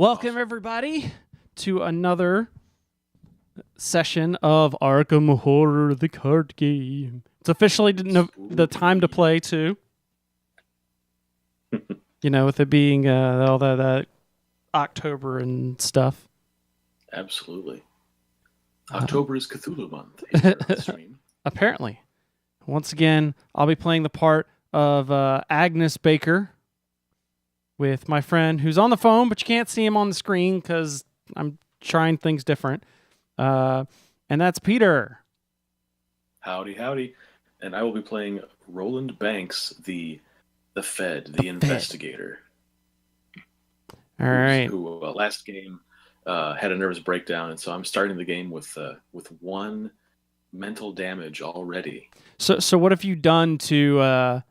Welcome, everybody, to another session of Arkham Horror, the card game. It's officially the time to play, too. You know, with it being all that October and stuff. Absolutely. October is Cthulhu month here on the stream. Apparently. Once again, I'll be playing the part of Agnes Baker with my friend who's on the phone, but you can't see him on the screen because I'm trying things different. And that's Peter. Howdy, howdy. And I will be playing Roland Banks, the Fed, the investigator. All right. Who last game had a nervous breakdown, and so I'm starting the game with one mental damage already. So what have you done to? I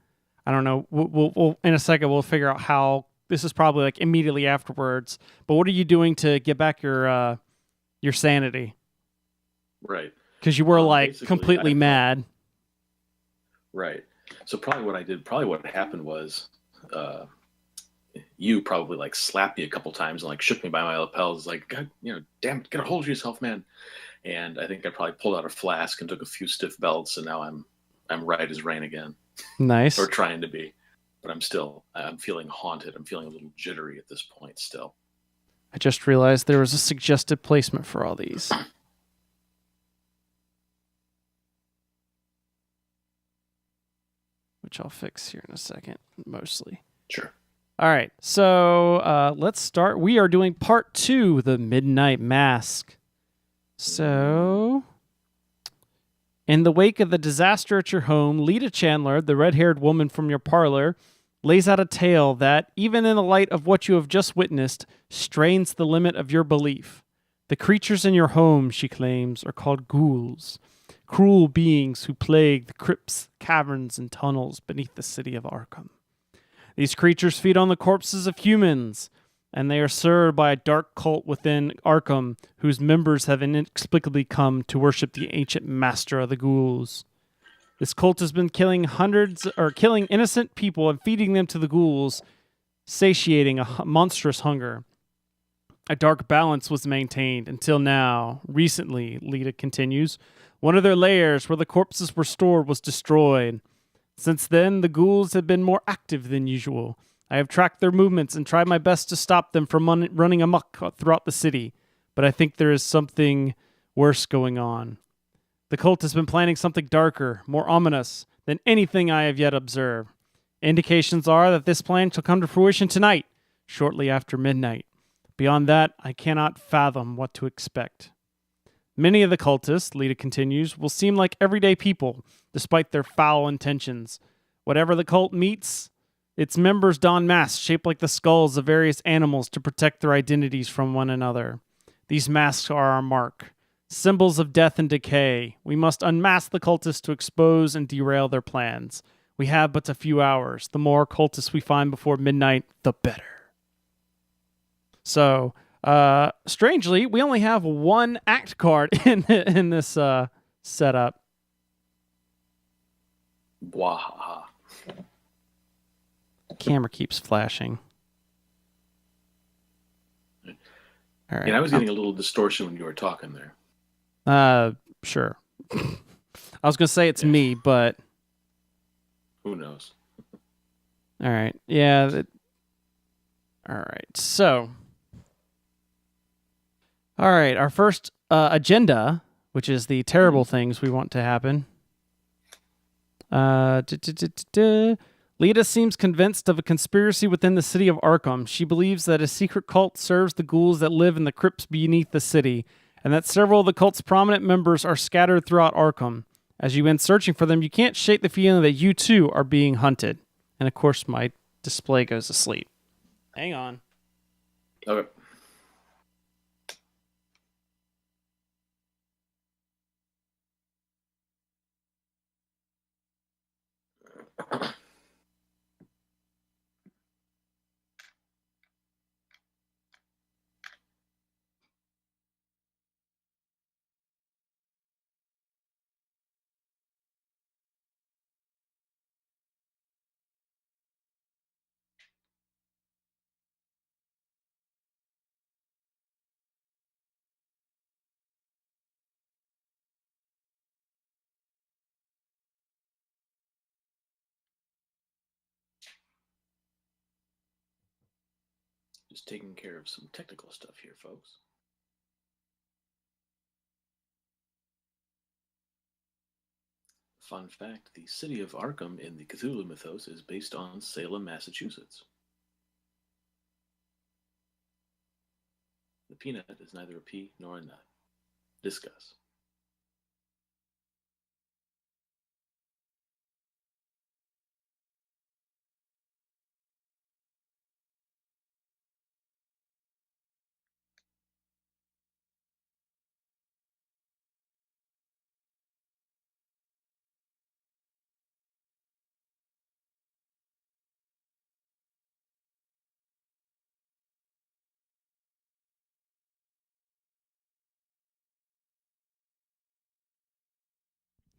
don't know. We'll in a second we'll figure out how. This is probably like immediately afterwards. But what are you doing to get back your sanity? Right. Because you were like completely mad. Right. So probably what happened was, you probably like slapped me a couple times and like shook me by my lapels, like, God, damn, get a hold of yourself, man. And I think I probably pulled out a flask and took a few stiff belts, and now I'm right as rain again. Nice. Or trying to be. But I'm feeling haunted. I'm feeling a little jittery at this point still. I just realized there was a suggested placement for all these. Which I'll fix here in a second, mostly. Sure. All right, so let's start. We are doing part 2, the Midnight Mask. So, in the wake of the disaster at your home, Lita Chandler, the red-haired woman from your parlor, lays out a tale that, even in the light of what you have just witnessed, strains the limit of your belief. The creatures in your home, she claims, are called ghouls, cruel beings who plague the crypts, caverns, and tunnels beneath the city of Arkham. These creatures feed on the corpses of humans, and they are served by a dark cult within Arkham, whose members have inexplicably come to worship the ancient master of the ghouls. This cult has been killing innocent people and feeding them to the ghouls, satiating a monstrous hunger. A dark balance was maintained until now. Recently, Lita continues, one of their lairs where the corpses were stored was destroyed. Since then, the ghouls have been more active than usual. I have tracked their movements and tried my best to stop them from running amok throughout the city, but I think there is something worse going on. The cult has been planning something darker, more ominous than anything I have yet observed. Indications are that this plan shall come to fruition tonight, shortly after midnight. Beyond that, I cannot fathom what to expect. Many of the cultists, Lita continues, will seem like everyday people, despite their foul intentions. Whatever the cult meets, its members don masks shaped like the skulls of various animals to protect their identities from one another. These masks are our mark. Symbols of death and decay. We must unmask the cultists to expose and derail their plans. We have but a few hours. The more cultists we find before midnight, the better. So, strangely, we only have one act card in this setup. Wahaha. Camera keeps flashing. All right. And I was getting a little distortion when you were talking there. Sure. I was gonna say it's me, but who knows? All right. Yeah. All right. So, all right. Our first agenda, which is the terrible things we want to happen. Lita seems convinced of a conspiracy within the city of Arkham. She believes that a secret cult serves the ghouls that live in the crypts beneath the city, and that several of the cult's prominent members are scattered throughout Arkham. As you went searching for them, you can't shake the feeling that you too are being hunted. And of course, my display goes to sleep. Hang on. Okay. Just taking care of some technical stuff here, folks. Fun fact, the city of Arkham in the Cthulhu mythos is based on Salem, Massachusetts. The peanut is neither a pea nor a nut. Discuss.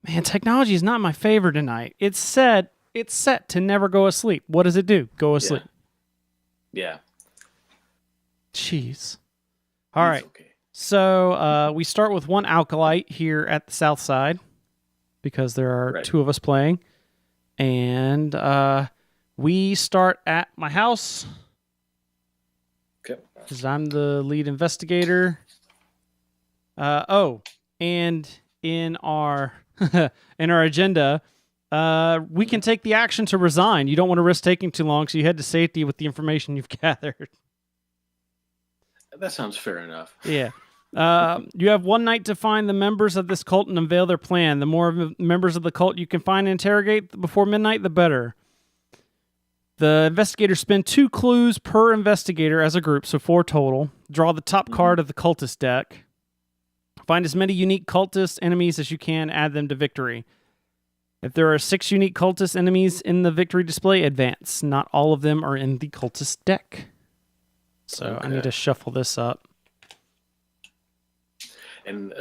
Man, technology is not my favorite tonight. It's set to never go asleep. What does it do? Go asleep. Yeah. Jeez. All right. Okay. So we start with one Alkalite here at the south side because there are two of us playing. And we start at my house. Okay. Because I'm the lead investigator. And in our agenda, we can take the action to resign. You don't want to risk taking too long, so you head to safety with the information you've gathered. That sounds fair enough. Yeah. You have one night to find the members of this cult and unveil their plan. The more members of the cult you can find and interrogate before midnight, the better. The investigators spend 2 clues per investigator as a group, so 4 total. Draw the top card of the cultist deck. Find as many unique cultist enemies as you can, add them to victory. If there are 6 unique cultist enemies in the victory display, advance. Not all of them are in the cultist deck. So I need to shuffle this up. And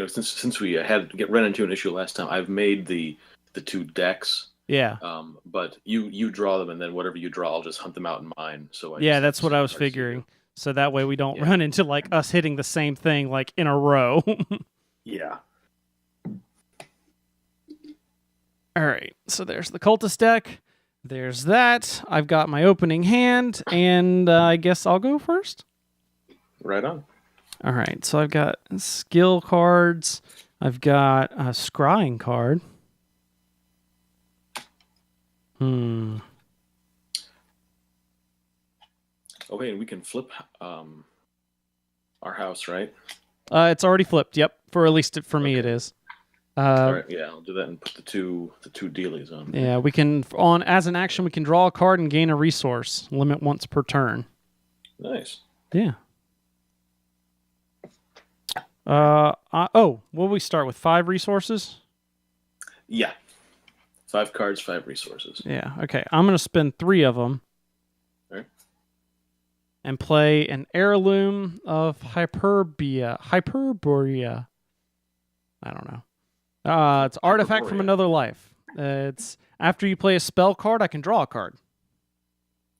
since we ran into an issue last time, I've made the 2 decks. Yeah. But you draw them, and then whatever you draw, I'll just hunt them out in mine. So that's what I was figuring. So that way we don't run into like us hitting the same thing like in a row. Yeah. All right. So there's the cultist deck. There's that. I've got my opening hand, and I guess I'll go first. Right on. All right. So I've got skill cards. I've got a scrying card. Okay, and we can flip our house, right? It's already flipped. Yep. For at least for me, it is. All right, yeah, I'll do that and put the two dealies on. Yeah, we can as an action we can draw a card and gain a resource. Limit once per turn. Nice. Yeah. Will we start with 5 resources? Yeah. 5 cards, 5 resources. Yeah. Okay. I'm gonna spend 3 of them. All right. And play an heirloom of Hyperborea. I don't know. It's artifact from another life. It's after you play a spell card, I can draw a card.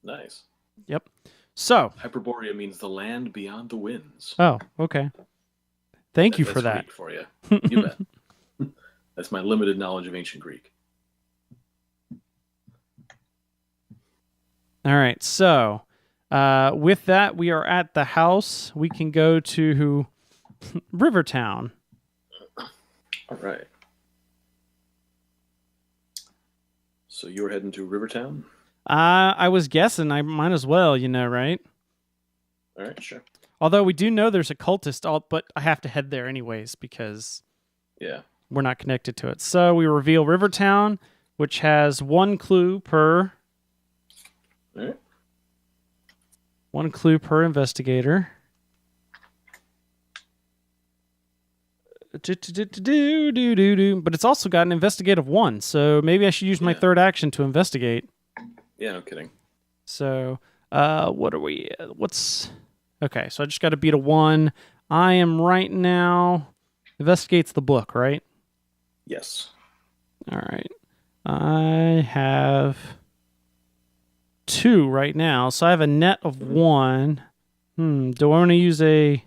Nice. Yep. So Hyperborea means the land beyond the winds. Oh, okay. Thank you for that. Greek for you. You bet. That's my limited knowledge of ancient Greek. All right. So, with that, we are at the house. We can go to Rivertown. All right. So you're heading to Rivertown? I was guessing. I might as well, right? All right, sure. Although we do know there's a cultist, but I have to head there anyways because we're not connected to it. So we reveal Rivertown, which has 1 clue per. All right. 1 clue per investigator. But it's also got an investigative 1, so maybe I should use my 3rd action to investigate. Yeah, no kidding. So, what are we? Okay? So I just got to beat a 1. I am right now. Investigates the book, right? Yes. All right. I have 2 right now, so I have a net of 1. Do I want to use a?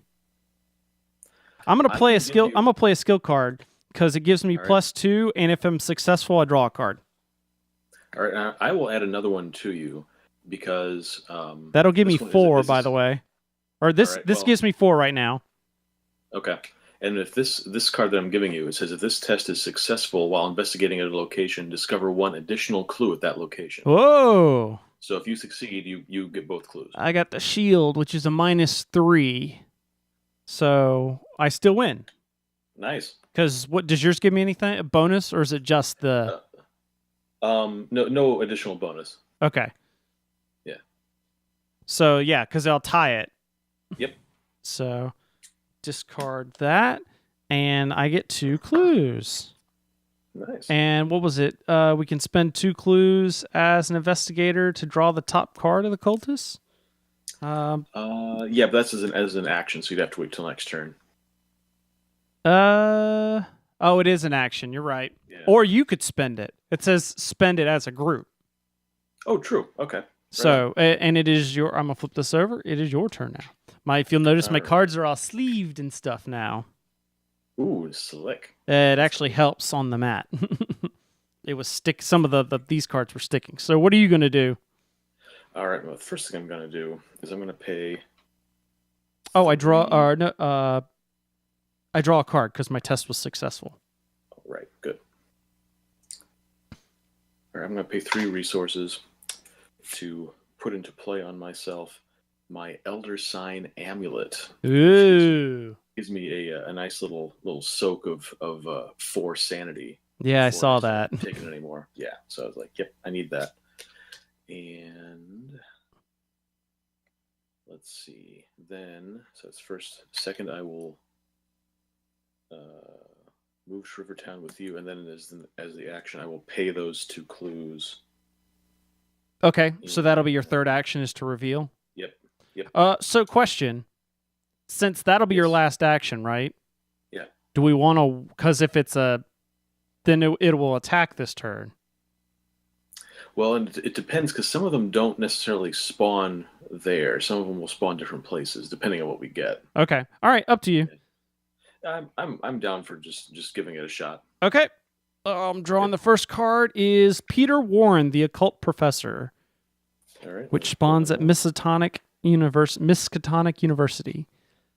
I'm gonna play a skill. I'm gonna play a skill card because it gives me +2, and if I'm successful, I draw a card. All right, I will add another one to you, because That'll give me this one 4, is by the way. Or all this right. this Well, gives me 4 right now. okay. And if this card that I'm giving you, it says if this test is successful while investigating at a location, discover one additional clue at that location. Whoa! So if you succeed, you get both clues. I got the shield, which is a -3. So I still win. Nice. Because what does yours give me anything? A bonus, or is it just the? No additional bonus. Okay. Yeah. So yeah, because I'll tie it. Yep. So discard that, and I get 2 clues. Nice. And what was it? We can spend 2 clues as an investigator to draw the top card of the cultist. Yeah, but that's as an action, so you'd have to wait till next turn. Oh, it is an action. You're right. Yeah. Or you could spend it. It says spend it as a group. Oh, true. Okay. So, and it is your. I'm gonna flip this over. It is your turn now. If you'll notice, my cards are all sleeved and stuff now. Ooh, slick. It actually helps on the mat. It was stick. Some of these cards were sticking. So, what are you gonna do? All right. Well, the first thing I'm gonna do is I'm gonna pay. Oh, I draw. No. I draw a card because my test was successful. All right. Good. All right. I'm gonna pay 3 resources to put into play on myself my Elder Sign Amulet. Ooh. Gives me a nice little soak of 4 sanity. Yeah, I saw that. Not taking it anymore. Yeah, so I was like, yep, I need that. And let's see. Then, so it's second, I will move to Rivertown with you, and then as the action, I will pay those 2 clues. Okay, so that'll be your third action is to reveal. Yep. So question, since that'll be your last action, right? Yeah. Do we want to? Because if it's then it will attack this turn. Well, and it depends because some of them don't necessarily spawn there. Some of them will spawn different places depending on what we get. Okay. All right. Up to you. I'm down for just giving it a shot. Okay. Drawing the first card is Peter Warren, the occult professor, All right. which spawns at Miskatonic University.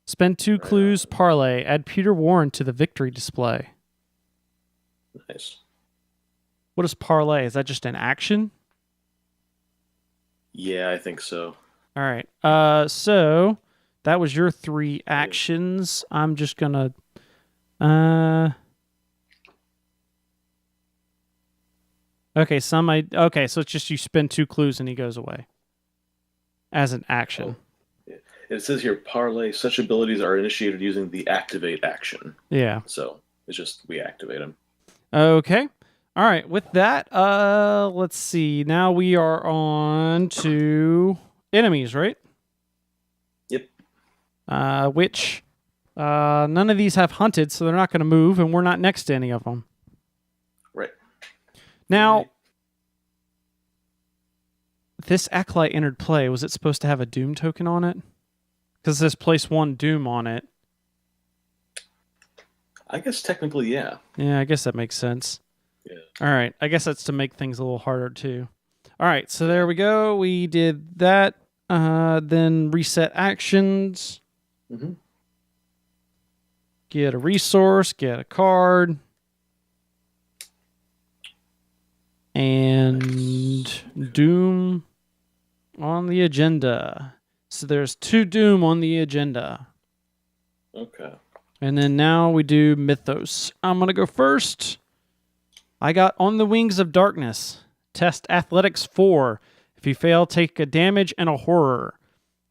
Spend 2 clues, parlay. Add Peter Warren to the victory display. Nice. What is parlay? Is that just an action? Yeah, I think so. All right. So that was your 3 actions. I'm just gonna. Okay. Okay. So it's just you spend 2 clues and he goes away as an action. Oh. It says here, parlay. Such abilities are initiated using the activate action. Yeah. So it's just we activate them. Okay. All right. With that, let's see. Now we are on to enemies, right? Yep. Which none of these have hunted, so they're not going to move, and we're not next to any of them. Right. Now, this Acolyte entered play. Was it supposed to have a Doom token on it? Because it says place 1 Doom on it. I guess technically, yeah. Yeah, I guess that makes sense. Yeah. All right. I guess that's to make things a little harder, too. All right. So there we go. We did that. Then reset actions. Mm-hmm. Get a resource. Get a card. And Doom on the agenda. So there's 2 Doom on the agenda. Okay. And then now we do Mythos. I'm going to go first. I got On the Wings of Darkness. Test Athletics 4. If you fail, take a damage and a horror.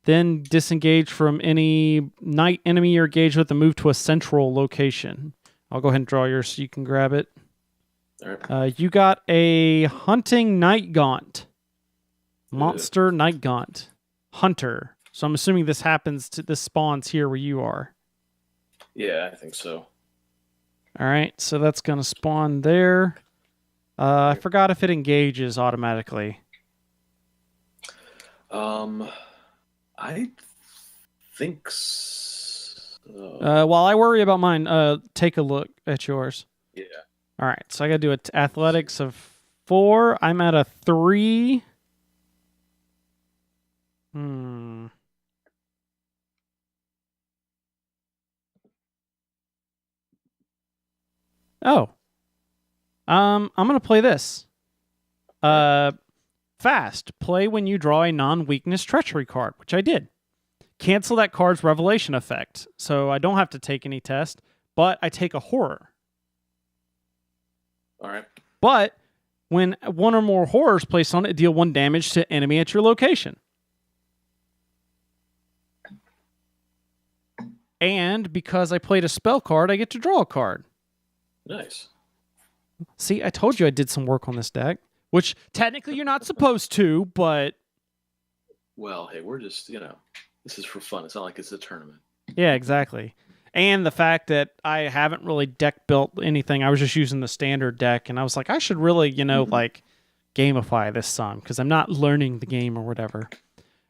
Then disengage from any night enemy you're engaged with and move to a central location. I'll go ahead and draw yours so you can grab it. All right. You got a Hunting Night Gaunt. Monster Night Gaunt. Hunter. So I'm assuming this spawns here where you are. Yeah, I think so. All right, so that's going to spawn there. I forgot if it engages automatically. I think so. While I worry about mine, take a look at yours. Yeah. All right, so I got to do athletics of 4. I'm at a 3. Hmm. Oh. I'm gonna play this. All right. Uh, fast. Play when you draw a non-weakness treachery card, which I did. Cancel that card's revelation effect, so I don't have to take any test, but I take a horror. All right. But when one or more horrors placed on it, deal 1 damage to enemy at your location. And because I played a spell card, I get to draw a card. Nice. See, I told you I did some work on this deck, which technically you're not supposed to, but Well, hey, we're just, this is for fun. It's not like it's a tournament. yeah, exactly. And the fact that I haven't really deck built anything, I was just using the standard deck, and I was like, I should really, like gamify this some because I'm not learning the game or whatever.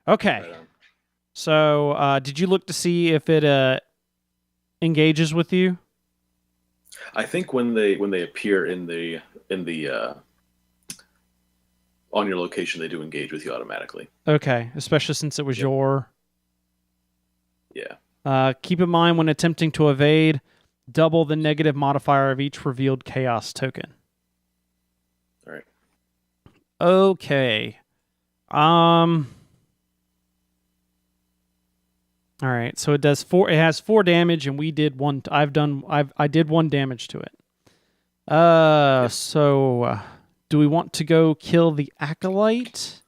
Okay. Right on. So, did you look to see if it engages with you? I think when they appear in the on your location, they do engage with you automatically. Okay, especially since it was your. Yeah. Keep in mind when attempting to evade, double the negative modifier of each revealed chaos token. All right. Okay. All right. So it does 4. It has 4 damage, and we did 1. I did 1 damage to it. Yep. So do we want to go kill the acolyte?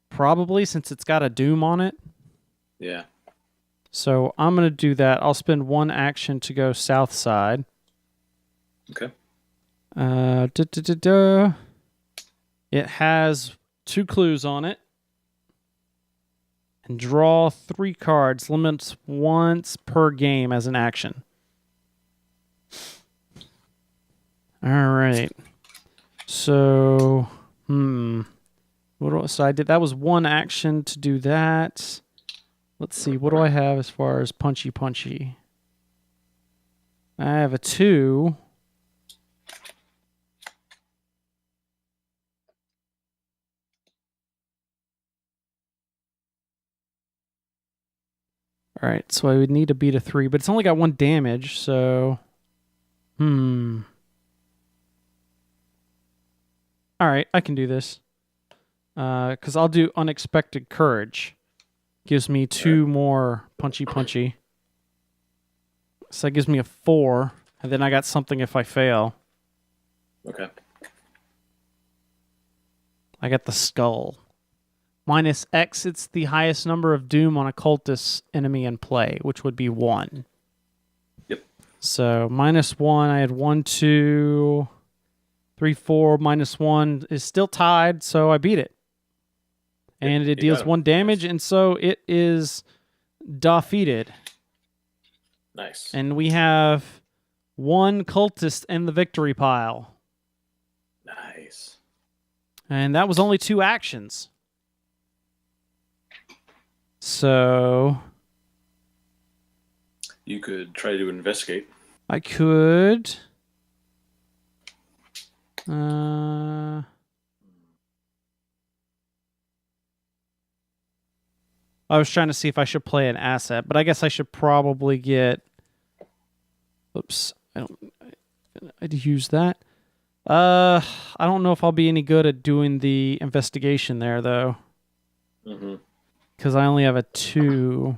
Probably, since it's got a doom on it. Yeah. So I'm gonna do that. I'll spend 1 action to go south side. Okay. It has 2 clues on it. And draw 3 cards. Limits once per game as an action. All right. So, so I did. That was 1 action to do that. Let's see. What do I have as far as punchy? I have a 2. All right, so I would need to beat a 3, but it's only got 1 damage, so... All right, I can do this. Because I'll do Unexpected Courage. Gives me 2 more punchy. So that gives me a 4, and then I got something if I fail. Okay. I got the Skull. Minus X, it's the highest number of Doom on a cultist enemy in play, which would be 1. Yep. So -1, I had 1, 2, 3, 4. -1 is still tied, so I beat it. And it deals 1 damage, and so it is defeated. Nice. And we have 1 cultist in the victory pile. Nice. And that was only 2 actions. So You could try to investigate. I could. I was trying to see if I should play an asset, but I guess I should probably get. Oops, I'd use that. I don't know if I'll be any good at doing the investigation there though, because I only have a 2.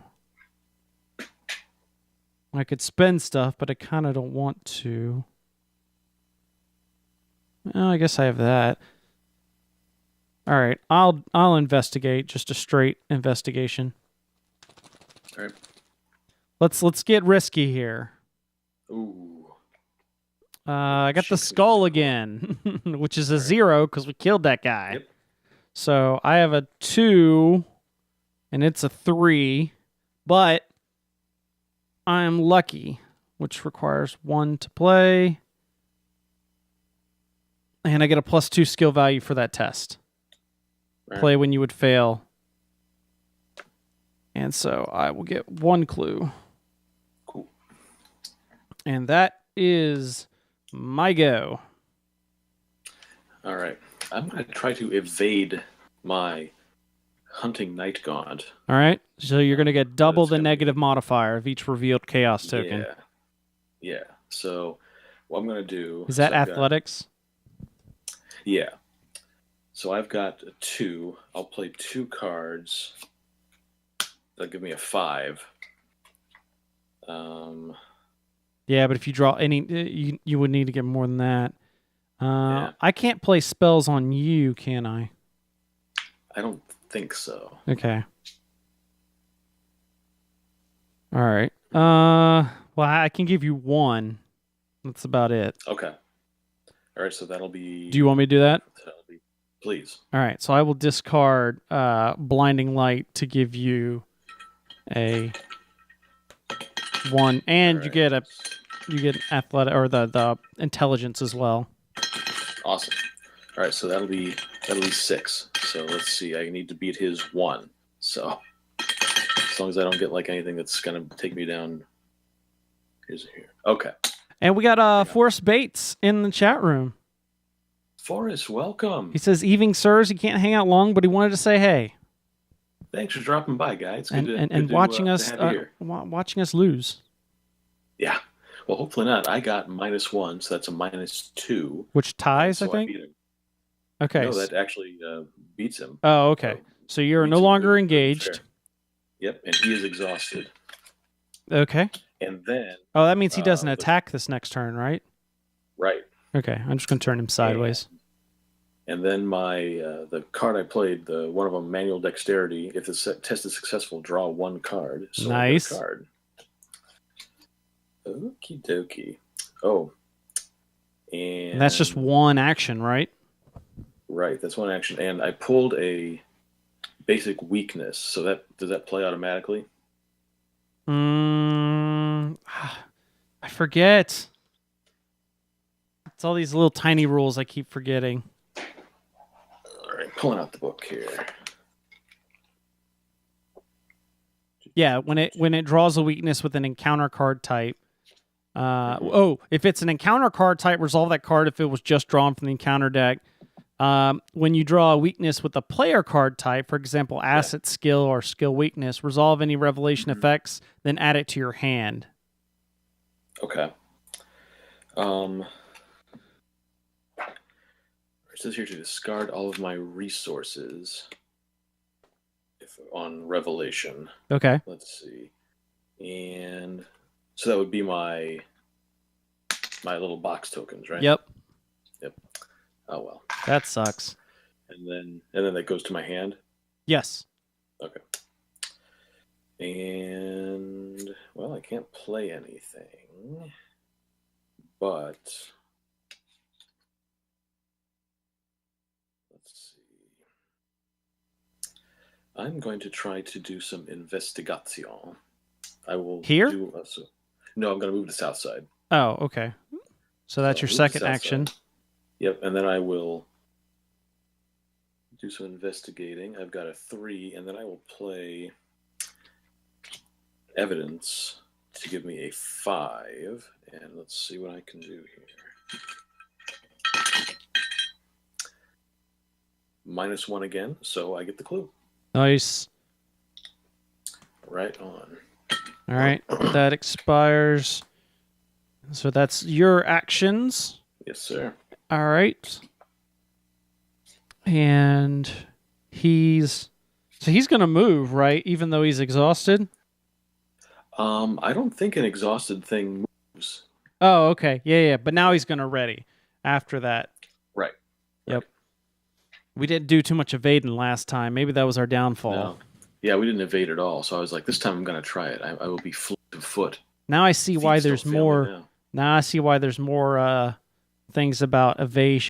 I could spend stuff, but I kind of don't want to. Well, I guess I have that. All right, I'll investigate, just a straight investigation. All right. Let's get risky here. Ooh. I got the skull again, which is a 0 because we killed that guy. Yep. So I have a 2, and it's a 3, but I'm lucky, which requires 1 to play. And I get a +2 skill value for that test. Right. Play when you would fail. And so I will get 1 clue. Cool. And that is my go. All right. I'm going to try to evade my Hunting Night Gaunt. All right. So you're going to get double That's the gonna be- negative modifier of each revealed chaos token. Yeah. Yeah. So what I'm gonna do Is that I've got- athletics? yeah. So I've got a 2. I'll play 2 cards. That'll give me a 5. Yeah, but if you draw any, you would need to get more than that. Yeah. I can't play spells on you, can I? I don't think so. Okay. All right. Well, I can give you 1. That's about it. Okay. All right. So that'll be. Do you want me to do that? Please. All right. So I will discard Blinding Light to give you a 1, and you get athletic or the intelligence as well. Awesome. All right. So that'll be 6. So let's see. I need to beat his 1. So as long as I don't get like anything that's gonna take me down. Here. Okay. And we got Forrest Bates in the chat room. Forrest, welcome. He says, "Evening, sirs. He can't hang out long, but he wanted to say hey." Thanks for dropping by, guys. And watching us watching us lose. Yeah. Well, hopefully not. I got -1, so that's a -2. Which ties, so I think. beat him. Okay. No, that actually beats him. Oh, okay. So you're no longer engaged. Yep, and he is exhausted. Okay. And then. Oh, that means he doesn't attack this next turn, right? Right. Okay, I'm just gonna turn him sideways. And then my the card I played, the one of them, Manual Dexterity. If the test is successful, draw 1 card. So nice. Card. Okie dokie. Oh. And that's just 1 action, right? Right, that's 1 action. And I pulled a basic weakness. So does that play automatically? I forget. It's all these little tiny rules I keep forgetting. All right, pulling out the book here. Yeah, when it draws a weakness with an encounter card type. If it's an encounter card type, resolve that card if it was just drawn from the encounter deck. When you draw a weakness with a player card type, for example, asset, skill, or skill weakness, resolve any revelation effects, then add it to your hand. Okay. It says here to discard all of my resources on revelation. Okay. Let's see. And so that would be my little box tokens, right? Yep. Oh well. That sucks. And then that goes to my hand? Yes. Okay. And well, I can't play anything. But let's see. I'm going to try to do some investigation. I will here. No, I'm going to move to the south side. Oh, okay. So that's your second action. Yep, and then I will do some investigating. I've got a 3, and then I will play evidence to give me a 5. And let's see what I can do here. -1 again, so I get the clue. Nice. Right on. All right, that expires. So that's your actions. Yes, sir. All right. And he's going to move, right? Even though he's exhausted? I don't think an exhausted thing moves. Oh, okay. Yeah. But now he's going to ready after that. Right. Yep. We didn't do too much evading last time. Maybe that was our downfall. No. Yeah, we didn't evade at all. So I was like, this time I'm going to try it. I will be fleet of foot. Now I see why there's more. Now I see why there's more things about evasion.